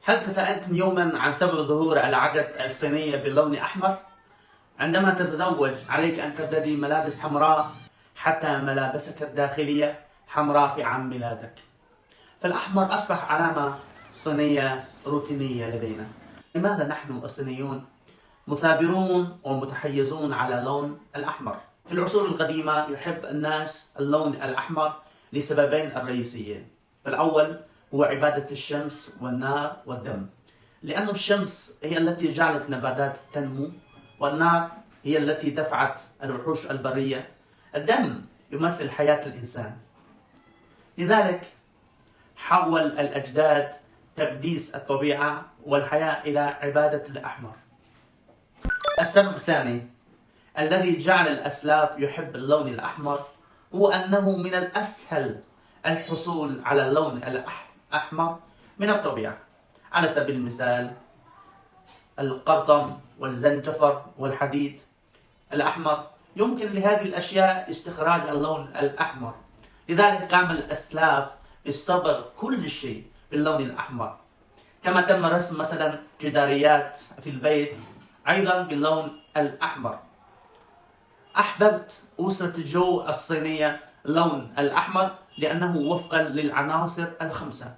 هل تساءلتم يوما عن سبب ظهور العقد الصينية باللون أحمر؟ عندما تتزوج عليك أن ترتدي ملابس حمراء حتى ملابسك الداخلية حمراء في عام ميلادك. فالأحمر أصبح علامة صينية روتينية لدينا. لماذا نحن الصينيون مثابرون ومتحيزون على اللون الأحمر؟ في العصور القديمة يحب الناس اللون الأحمر لسببين الرئيسيين. فالأول هو عبادة الشمس والنار والدم، لأن الشمس هي التي جعلت النباتات تنمو، والنار هي التي دفعت الوحوش البرية. الدم يمثل حياة الإنسان، لذلك حول الأجداد تقديس الطبيعة والحياة إلى عبادة الأحمر. السبب الثاني الذي جعل الأسلاف يحب اللون الأحمر هو أنه من الأسهل الحصول على اللون الأحمر من الطبيعة. على سبيل المثال القرطم والزنجفر والحديد الأحمر، يمكن لهذه الأشياء استخراج اللون الأحمر. لذلك قام الأسلاف بصبغ كل شيء باللون الأحمر، كما تم رسم مثلا جداريات في البيت أيضا باللون الأحمر. أحببت أسرة جو الصينية اللون الأحمر لأنه وفقا للعناصر الخمسة.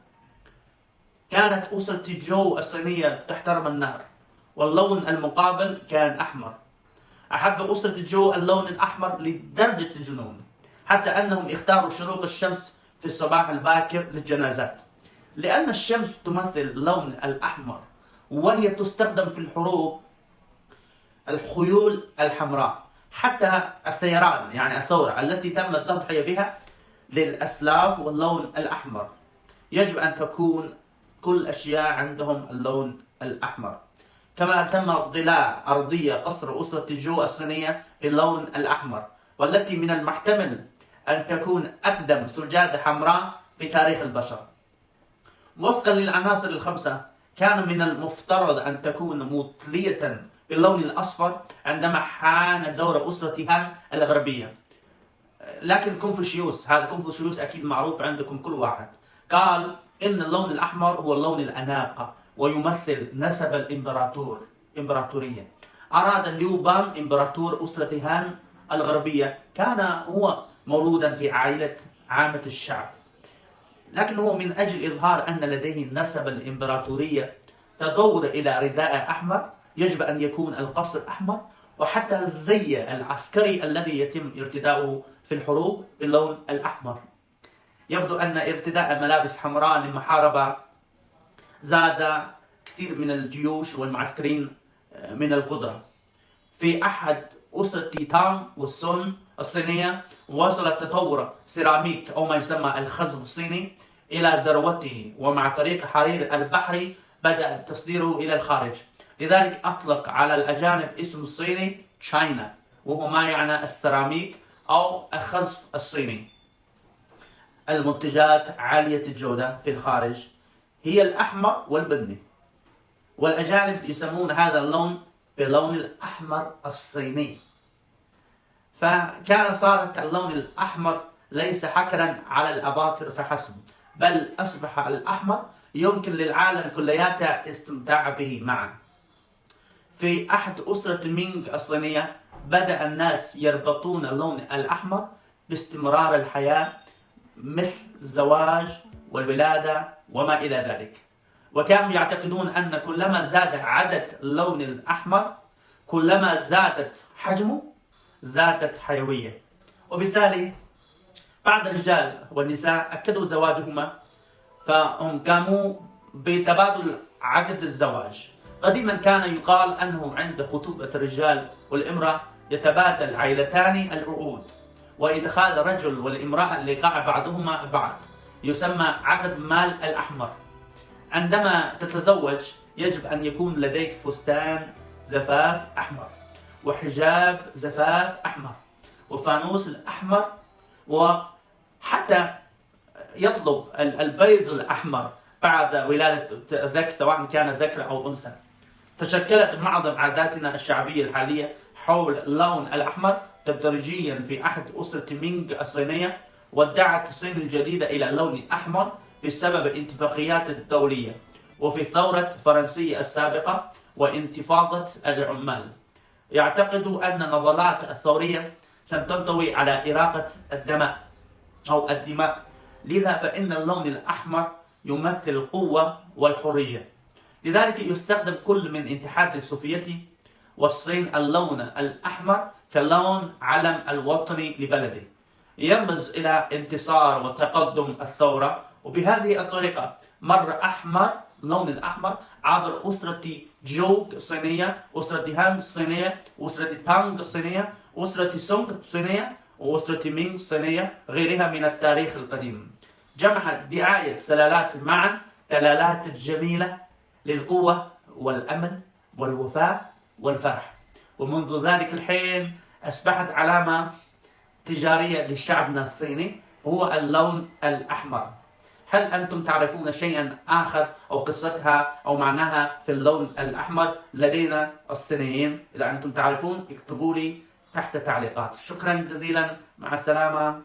كانت أسرة جو الصينية تحترم النار، واللون المقابل كان أحمر. أحب أسرة جو اللون الأحمر لدرجة الجنون، حتى أنهم اختاروا شروق الشمس في الصباح الباكر للجنازات، لأن الشمس تمثل اللون الأحمر، وهي تستخدم في الحروب الخيول الحمراء. حتى الثيران يعني الثورة التي تم التضحية بها للأسلاف واللون الأحمر. يجب أن تكون كل أشياء عندهم اللون الأحمر. كما تم ضلاع أرضية قصر أسرة جو الصينية باللون الأحمر، والتي من المحتمل أن تكون أقدم سجادة حمراء في تاريخ البشر. وفقا للعناصر الخمسة، كان من المفترض أن تكون مطلية باللون الأصفر عندما حان دور أسرة هان الغربية. لكن كونفوشيوس، هذا كونفوشيوس أكيد معروف عندكم كل واحد، قال إن اللون الأحمر هو اللون الأناقة ويمثل نسب الإمبراطورية. أراد ليو بان إمبراطور أسرة هان الغربية، كان هو مولودا في عائلة عامة الشعب، لكن هو من أجل إظهار أن لديه نسب الإمبراطورية تدور إلى رداء أحمر. يجب أن يكون القصر أحمر، وحتى الزي العسكري الذي يتم ارتداؤه في الحروب باللون الأحمر. يبدو أن ارتداء ملابس حمراء للمحاربة زاد كثير من الجيوش والمعسكرين من القدرة. في أحد أسرة تانغ والسون الصينية وصل تطور سيراميك أو ما يسمى الخزف الصيني إلى ذروته، ومع طريق حرير البحري بدأ تصديره إلى الخارج. لذلك أطلق على الأجانب اسم الصيني تشاينا، وهو ما يعني السيراميك أو الخزف الصيني. المنتجات عالية الجودة في الخارج هي الأحمر والبني، والأجانب يسمون هذا اللون باللون الأحمر الصيني. صارت اللون الأحمر ليس حكرا على الأباطرة فحسب، بل أصبح الأحمر يمكن للعالم كلياته استمتاع به معا. في أحد أسرة مينغ الصينية بدأ الناس يربطون اللون الأحمر باستمرار الحياة، مثل الزواج والولادة وما إلى ذلك. وكانوا يعتقدون أن كلما زاد عدد اللون الأحمر كلما زادت حجمه زادت حيوية، وبالتالي بعض الرجال والنساء أكدوا زواجهما، فهم قاموا بتبادل عقد الزواج. قديما كان يقال أنه عند خطوبة الرجال والامرأة يتبادل عائلتان العقود، وإدخال الرجل والامرأة لقاء بعضهما بعض يسمى عقد مال الأحمر. عندما تتزوج يجب أن يكون لديك فستان زفاف أحمر، وحجاب زفاف أحمر، وفانوس الأحمر، وحتى يطلب البيض الأحمر بعد ولادة ذكر، سواء كان ذكر أو أنثى. تشكلت معظم عاداتنا الشعبية الحالية حول اللون الأحمر تدريجيا في أحد أسرة مينغ الصينية، ودعت الصين الجديدة إلى اللون الأحمر بسبب الاتفاقيات الدولية. وفي الثورة الفرنسية السابقة وانتفاضة العمال. يعتقد أن النضالات الثورية ستنطوي على إراقة الدماء، لذا فإن اللون الأحمر يمثل القوة والحرية. لذلك يستخدم كل من الاتحاد السوفيتي والصين اللون الأحمر كلون علم الوطني لبلده، يرمز إلى انتصار وتقدم الثورة. وبهذه الطريقة مر اللون الأحمر عبر أسرة جوج الصينية، أسرة هانغ الصينية، أسرة تانغ الصينية، أسرة سونغ الصينية، وأسرة مينغ الصينية، غيرها من التاريخ القديم. جمعت دعاية سلالات معا دلالات جميلة للقوة والأمل والوفاء والفرح، ومنذ ذلك الحين أصبحت علامة تجارية لشعبنا الصيني هو اللون الأحمر. هل أنتم تعرفون شيئا آخر أو قصتها أو معناها في اللون الأحمر لدينا الصينيين؟ إذا أنتم تعرفون اكتبوا لي تحت تعليقات. شكرا جزيلا، مع السلامة.